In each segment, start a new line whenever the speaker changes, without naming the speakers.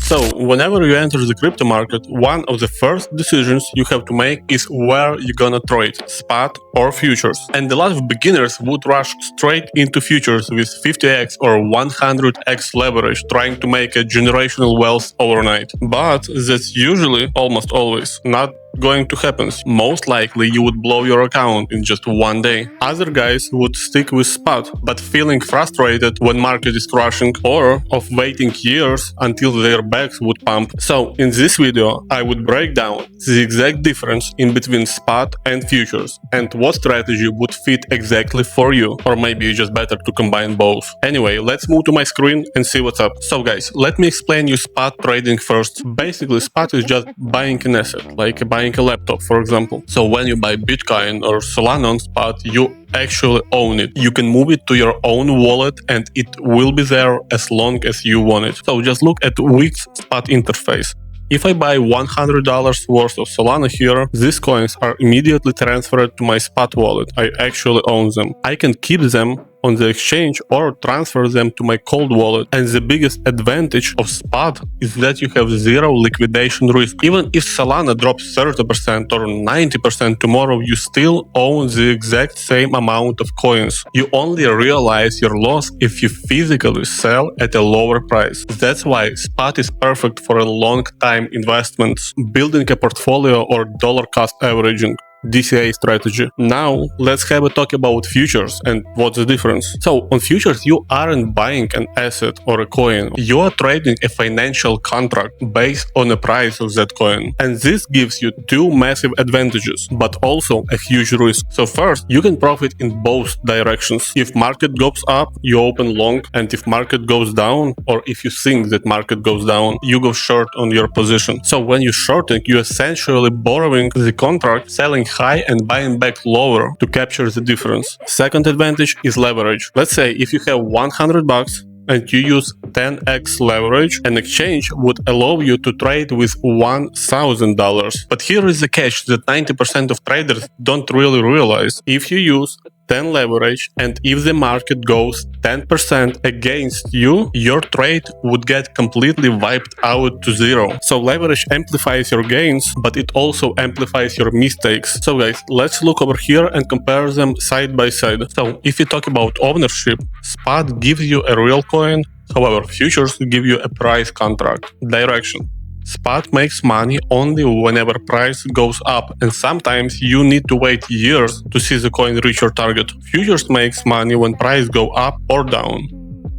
So, whenever you enter the crypto market, one of the first decisions you have to make is where you're gonna trade, spot or futures. And a lot of beginners would rush straight into futures with 50x or 100x leverage, trying to make a generational wealth overnight. But that's usually, almost always, not going to happen. Most likely you would blow your account in just one day. Other guys would stick with spot, but feeling frustrated when market is crashing, or of waiting years until their backs would pump. So in this video I would break down the exact difference in between spot and futures and what strategy would fit exactly for you, or maybe it's just better to combine both. Anyway, let's move to my screen and see what's up. So guys, let me explain you spot trading first. Basically spot is just buying an asset, like buying a laptop, for example. So when you buy Bitcoin or Solana on spot, you actually own it. You can move it to your own wallet and it will be there as long as you want it. So just look at WEEX spot interface. If I buy $100 worth of Solana here, these coins are immediately transferred to my spot wallet. I actually own them. I can keep them on the exchange or transfer them to my cold wallet. And the biggest advantage of spot is that you have zero liquidation risk. Even if Solana drops 30% or 90% tomorrow, you still own the exact same amount of coins. You only realize your loss if you physically sell at a lower price. That's why spot is perfect for a long time investments, building a portfolio or dollar cost averaging. DCA strategy. Now let's have a talk about futures and what's the difference. So on futures you aren't buying an asset or a coin, you are trading a financial contract based on the price of that coin. And this gives you two massive advantages, but also a huge risk. So first, you can profit in both directions. If market goes up, you open long, and if market goes down, or if you think that market goes down, you go short on your position. So when you're shorting, you're essentially borrowing the contract, selling high and buying back lower to capture the difference. Second advantage is leverage. Let's say if you have $100 and you use 10x leverage, an exchange would allow you to trade with $1,000. But here is the catch that 90% of traders don't really realize. If you use 10 leverage and if the market goes 10% against you, your trade would get completely wiped out to zero. So leverage amplifies your gains, but it also amplifies your mistakes. So guys, let's look over here and compare them side by side. So if you talk about ownership, spot gives you a real coin, however futures give you a price contract. Direction. Spot makes money only whenever price goes up, and sometimes you need to wait years to see the coin reach your target. Futures makes money when price go up or down.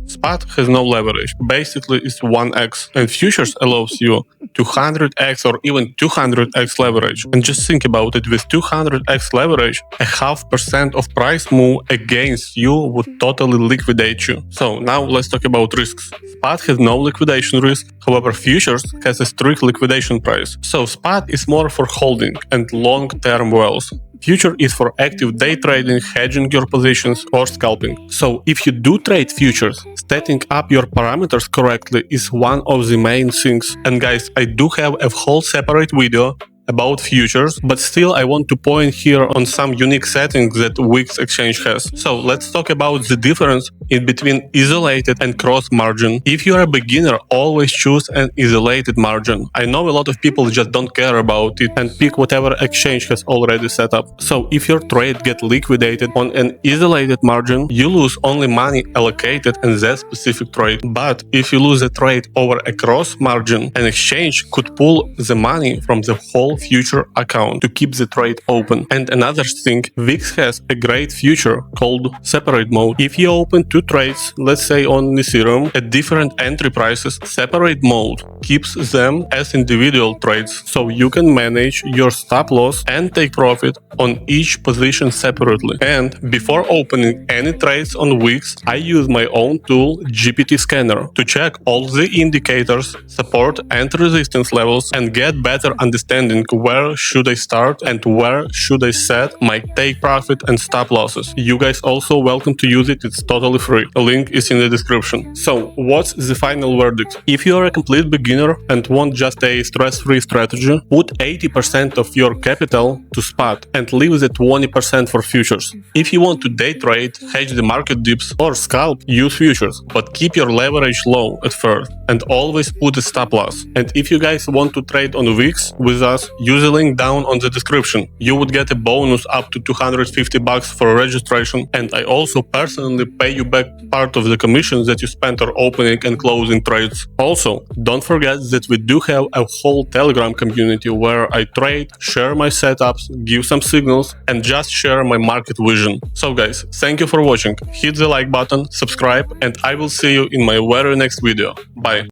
Spot has no leverage, basically it's 1x, and futures allows you 200x or even 200x leverage. And just think about it, with 200x leverage, a 0.5% of price move against you would totally liquidate you. So now let's talk about risks. Spot has no liquidation risk, however futures has a strict liquidation price. So spot is more for holding and long-term wealth. Future is for active day trading, hedging your positions, or scalping. So if you do trade futures, setting up your parameters correctly is one of the main things. And guys, I do have a whole separate video about futures, but still I want to point here on some unique settings that WEEX exchange has. So let's talk about the difference in between isolated and cross margin. If you're a beginner, always choose an isolated margin. I know a lot of people just don't care about it and pick whatever exchange has already set up. So if your trade gets liquidated on an isolated margin, you lose only money allocated in that specific trade. But if you lose a trade over a cross margin, an exchange could pull the money from the whole future account to keep the trade open. And another thing, WEEX has a great feature called separate mode. If you open two trades, let's say on Ethereum, at different entry prices, separate mode keeps them as individual trades, so you can manage your stop loss and take profit on each position separately. And before opening any trades on WEEX, I use my own tool, GPT Scanner, to check all the indicators, support and resistance levels, and get better understanding where should I start and where should I set my take profit and stop losses. You guys also welcome to use it, it's totally free. A link is in the description. So what's the final verdict? If you are a complete beginner and want just a stress-free strategy, put 80% of your capital to spot and leave the 20% for futures. If you want to day trade, hedge the market dips or scalp, use futures, but keep your leverage low at first. and always put a stop loss. And if you guys want to trade on WEEX with us, use the link down on the description. You would get a bonus up to $250 for registration, and I also personally pay you back part of the commissions that you spent on opening and closing trades. Also, don't forget that we do have a whole Telegram community where I trade, share my setups, give some signals, and just share my market vision. So guys, thank you for watching. Hit the like button, subscribe, and I will see you in my very next video. Bye.